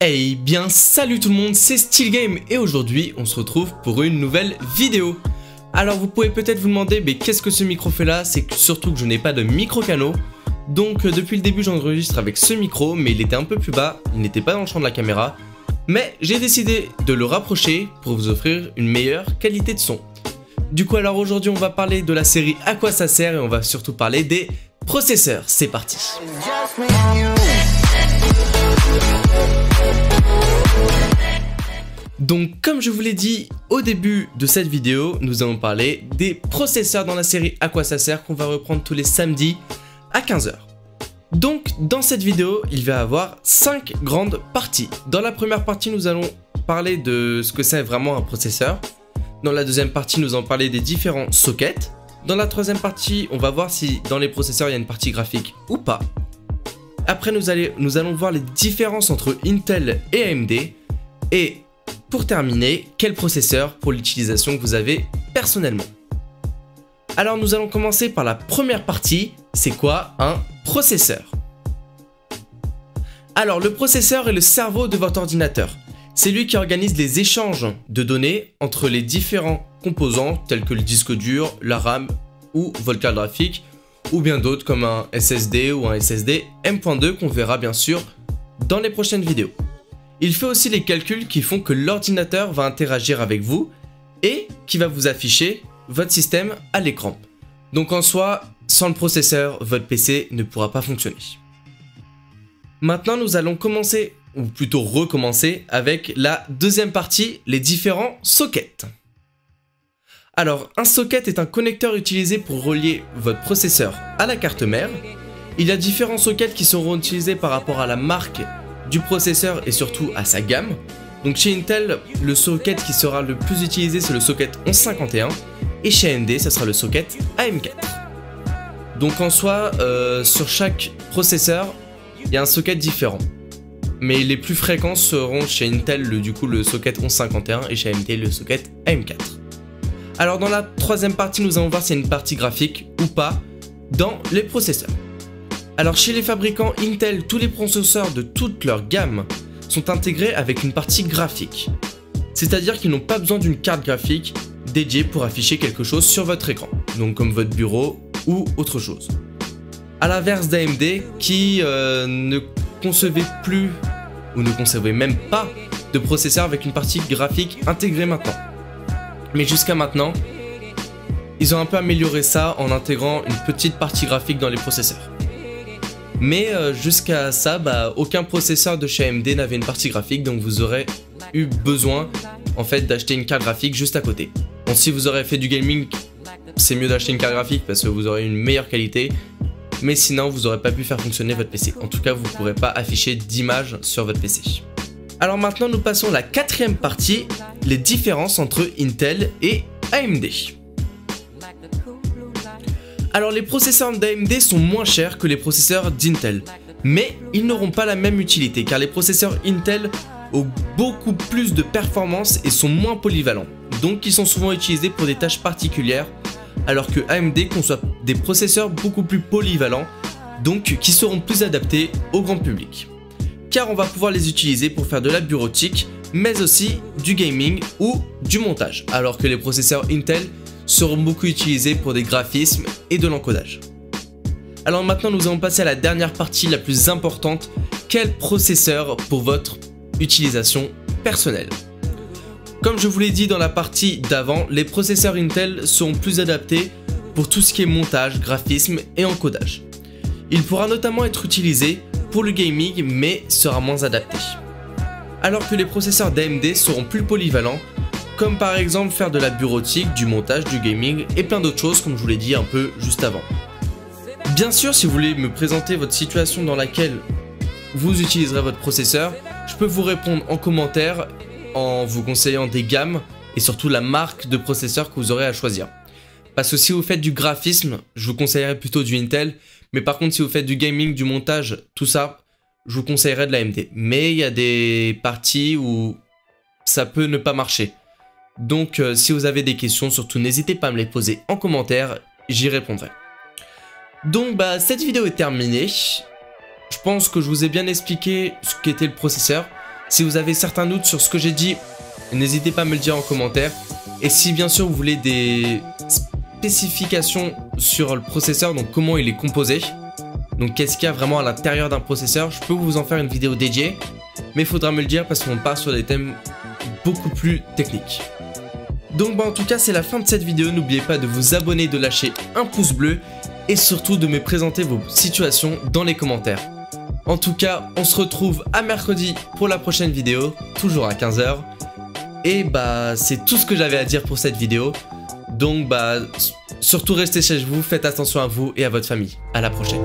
Eh bien salut tout le monde, c'est Steelgame et aujourd'hui on se retrouve pour une nouvelle vidéo. Alors vous pouvez peut-être vous demander mais qu'est-ce que ce micro fait là, c'est surtout que je n'ai pas de micro canaux. Donc depuis le début j'enregistre avec ce micro mais il était un peu plus bas, il n'était pas dans le champ de la caméra. Mais j'ai décidé de le rapprocher pour vous offrir une meilleure qualité de son. Du coup alors aujourd'hui on va parler de la série À quoi ça sert et on va surtout parler des processeurs, c'est parti. Donc comme je vous l'ai dit au début de cette vidéo, nous allons parler des processeurs dans la série À quoi ça sert qu'on va reprendre tous les samedis à 15 h. Donc dans cette vidéo, il va y avoir 5 grandes parties. Dans la première partie, nous allons parler de ce que c'est vraiment un processeur. Dans la deuxième partie, nous allons parler des différents sockets. Dans la troisième partie, on va voir si dans les processeurs, il y a une partie graphique ou pas. Après, nous allons voir les différences entre Intel et AMD. Et pour terminer, quel processeur pour l'utilisation que vous avez personnellement. Alors nous allons commencer par la première partie, c'est quoi un processeur? Alors le processeur est le cerveau de votre ordinateur. C'est lui qui organise les échanges de données entre les différents composants tels que le disque dur, la RAM ou votre carte graphique ou bien d'autres comme un SSD ou un SSD M.2 qu'on verra bien sûr dans les prochaines vidéos. Il fait aussi les calculs qui font que l'ordinateur va interagir avec vous et qui va vous afficher votre système à l'écran. Donc en soi, sans le processeur, votre PC ne pourra pas fonctionner. Maintenant, nous allons commencer, ou plutôt recommencer, avec la deuxième partie, les différents sockets. Alors, un socket est un connecteur utilisé pour relier votre processeur à la carte mère. Il y a différents sockets qui seront utilisés par rapport à la marque du processeur et surtout à sa gamme. Donc chez Intel, le socket qui sera le plus utilisé c'est le socket 1151 et chez AMD ça sera le socket AM4. Donc en soi, sur chaque processeur, il y a un socket différent. Mais les plus fréquents seront chez Intel le socket 1151 et chez AMD le socket AM4. Alors dans la troisième partie, nous allons voir s'il y a une partie graphique ou pas dans les processeurs. Alors chez les fabricants Intel, tous les processeurs de toute leur gamme sont intégrés avec une partie graphique. C'est-à-dire qu'ils n'ont pas besoin d'une carte graphique dédiée pour afficher quelque chose sur votre écran, donc comme votre bureau ou autre chose. A l'inverse d'AMD qui ne concevait plus ou ne concevait même pas de processeur avec une partie graphique intégrée maintenant. Mais jusqu'à maintenant, ils ont un peu amélioré ça en intégrant une petite partie graphique dans les processeurs. Mais jusqu'à ça, aucun processeur de chez AMD n'avait une partie graphique, donc vous aurez eu besoin en fait d'acheter une carte graphique juste à côté. Bon, si vous aurez fait du gaming, c'est mieux d'acheter une carte graphique parce que vous aurez une meilleure qualité. Mais sinon, vous n'aurez pas pu faire fonctionner votre PC. En tout cas, vous ne pourrez pas afficher d'image sur votre PC. Alors maintenant, nous passons à la quatrième partie, les différences entre Intel et AMD. Alors les processeurs d'AMD sont moins chers que les processeurs d'Intel, mais ils n'auront pas la même utilité car les processeurs Intel ont beaucoup plus de performance et sont moins polyvalents, donc ils sont souvent utilisés pour des tâches particulières, alors que AMD conçoit des processeurs beaucoup plus polyvalents, donc qui seront plus adaptés au grand public. Car on va pouvoir les utiliser pour faire de la bureautique, mais aussi du gaming ou du montage, alors que les processeurs Intel seront beaucoup utilisés pour des graphismes et de l'encodage. Alors maintenant nous allons passer à la dernière partie la plus importante, quel processeur pour votre utilisation personnelle. Comme je vous l'ai dit dans la partie d'avant, les processeurs Intel seront plus adaptés pour tout ce qui est montage, graphisme et encodage. Il pourra notamment être utilisé pour le gaming mais sera moins adapté. Alors que les processeurs d'AMD seront plus polyvalents, comme par exemple faire de la bureautique, du montage, du gaming et plein d'autres choses comme je vous l'ai dit un peu juste avant. Bien sûr, si vous voulez me présenter votre situation dans laquelle vous utiliserez votre processeur, je peux vous répondre en commentaire en vous conseillant des gammes et surtout la marque de processeur que vous aurez à choisir. Parce que si vous faites du graphisme, je vous conseillerais plutôt du Intel, mais par contre si vous faites du gaming, du montage, tout ça, je vous conseillerais de l'AMD. Mais il y a des parties où ça peut ne pas marcher. Donc si vous avez des questions, surtout n'hésitez pas à me les poser en commentaire, j'y répondrai. Donc cette vidéo est terminée. Je pense que je vous ai bien expliqué ce qu'était le processeur. Si vous avez certains doutes sur ce que j'ai dit, n'hésitez pas à me le dire en commentaire. Et si bien sûr vous voulez des spécifications sur le processeur, donc comment il est composé, donc qu'est-ce qu'il y a vraiment à l'intérieur d'un processeur, je peux vous en faire une vidéo dédiée, mais il faudra me le dire parce qu'on part sur des thèmes beaucoup plus techniques. Donc en tout cas c'est la fin de cette vidéo, n'oubliez pas de vous abonner, de lâcher un pouce bleu et surtout de me présenter vos situations dans les commentaires. En tout cas on se retrouve à mercredi pour la prochaine vidéo, toujours à 15 h. Et c'est tout ce que j'avais à dire pour cette vidéo. Donc surtout restez chez vous, faites attention à vous et à votre famille. À la prochaine.